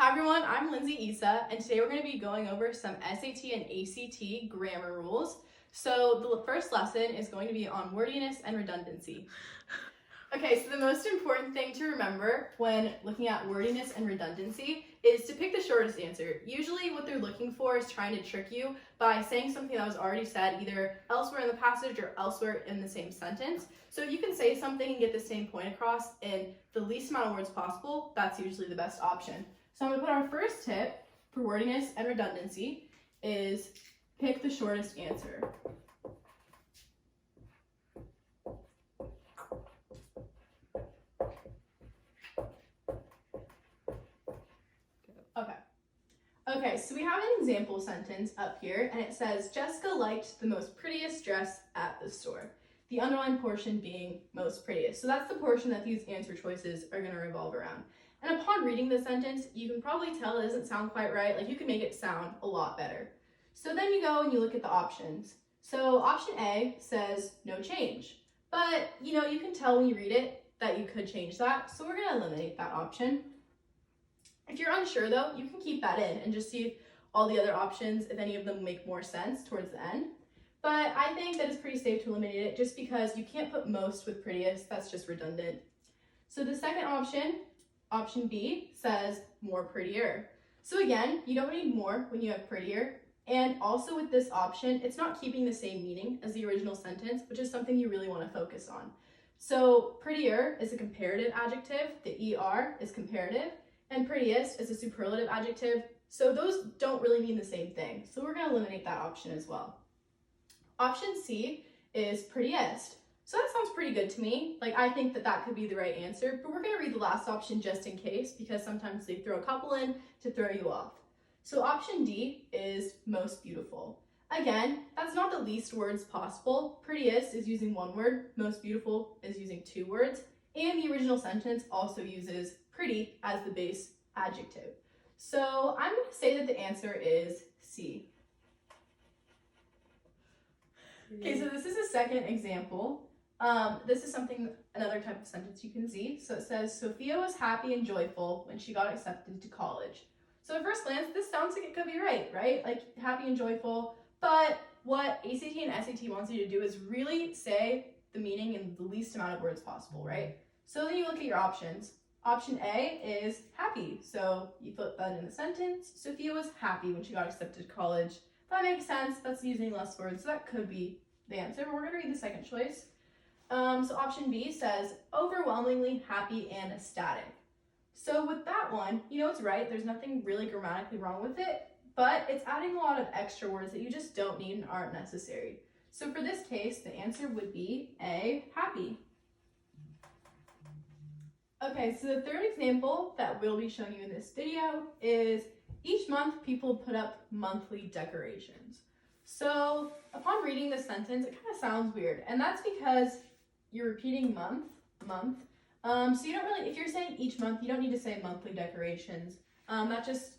Hi everyone, I'm Lindsay Issa, and today we're going to be going over some SAT and ACT grammar rules. So the first lesson is going to be on wordiness and redundancy. Okay, so the most important thing to remember when looking at wordiness and redundancy is to pick the shortest answer. Usually what they're looking for is trying to trick you by saying something that was already said either elsewhere in the passage or elsewhere in the same sentence. So if you can say something and get the same point across in the least amount of words possible, that's usually the best option. So I'm going to put our first tip for wordiness and redundancy is pick the shortest answer. Okay, so we have an example sentence up here, and it says, Jessica liked the most prettiest dress at the store. The underlined portion being most prettiest. So that's the portion that these answer choices are going to revolve around. And upon reading the sentence, you can probably tell it doesn't sound quite right. Like, you can make it sound a lot better. So then you go and you look at the options. So option A says no change. But, you can tell when you read it that you could change that. So we're going to eliminate that option. If you're unsure though, you can keep that in and just see all the other options, if any of them make more sense towards the end. But I think that it's pretty safe to eliminate it just because you can't put most with prettiest, that's just redundant. So the second option, option B, says more prettier. So again, you don't need more when you have prettier. And also with this option, it's not keeping the same meaning as the original sentence, which is something you really want to focus on. So prettier is a comparative adjective, the ER is comparative, and prettiest is a superlative adjective, so those don't really mean the same thing. So we're going to eliminate that option as well. Option C is prettiest. So that sounds pretty good to me. Like, I think that could be the right answer, but we're going to read the last option just in case, because sometimes they throw a couple in to throw you off. So option D is most beautiful. Again, that's not the least words possible. Prettiest is using one word, most beautiful is using two words, and the original sentence also uses pretty as the base adjective. So I'm going to say that the answer is C. Okay, so this is a second example. This is another type of sentence you can see. So it says, Sophia was happy and joyful when she got accepted to college. So at first glance, this sounds like it could be right? Like happy and joyful. But what ACT and SAT wants you to do is really say the meaning in the least amount of words possible, right? So then you look at your options. Option A is happy. So you put that in the sentence. Sophia was happy when she got accepted to college. That makes sense. That's using less words. So that could be the answer. But we're going to read the second choice. So option B says overwhelmingly happy and ecstatic. So with that one, it's right. There's nothing really grammatically wrong with it. But it's adding a lot of extra words that you just don't need and aren't necessary. So for this case, the answer would be A, happy. Okay, so the third example that we'll be showing you in this video is each month people put up monthly decorations. So upon reading this sentence, it kind of sounds weird, and that's because you're repeating month. So you don't really, if you're saying each month, you don't need to say monthly decorations. That just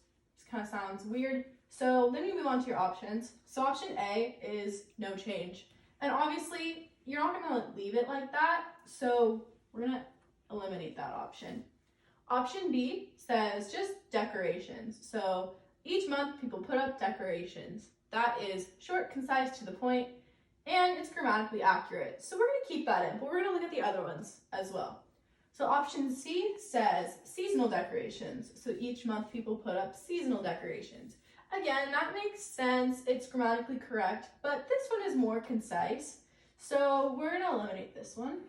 kind of sounds weird. So then you move on to your options. So option A is no change. And obviously, you're not going to leave it like that, so we're going to eliminate that option. Option B says just decorations. So each month people put up decorations. That is short, concise, to the point, and it's grammatically accurate. So we're going to keep that in, but we're going to look at the other ones as well. So option C says seasonal decorations. So each month people put up seasonal decorations. Again, that makes sense. It's grammatically correct, but this one is more concise. So we're going to eliminate this one.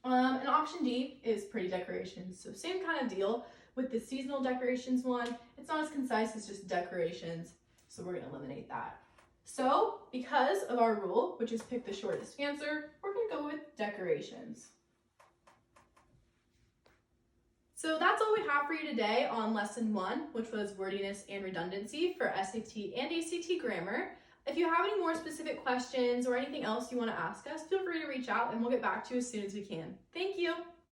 And option D is pretty decorations. So same kind of deal with the seasonal decorations one. It's not as concise as just decorations, so we're going to eliminate that. So because of our rule, which is pick the shortest answer, we're going to go with decorations. So that's all we have for you today on lesson 1, which was wordiness and redundancy for SAT and ACT grammar. If you have any more specific questions or anything else you want to ask us, feel free to reach out and we'll get back to you as soon as we can. Thank you.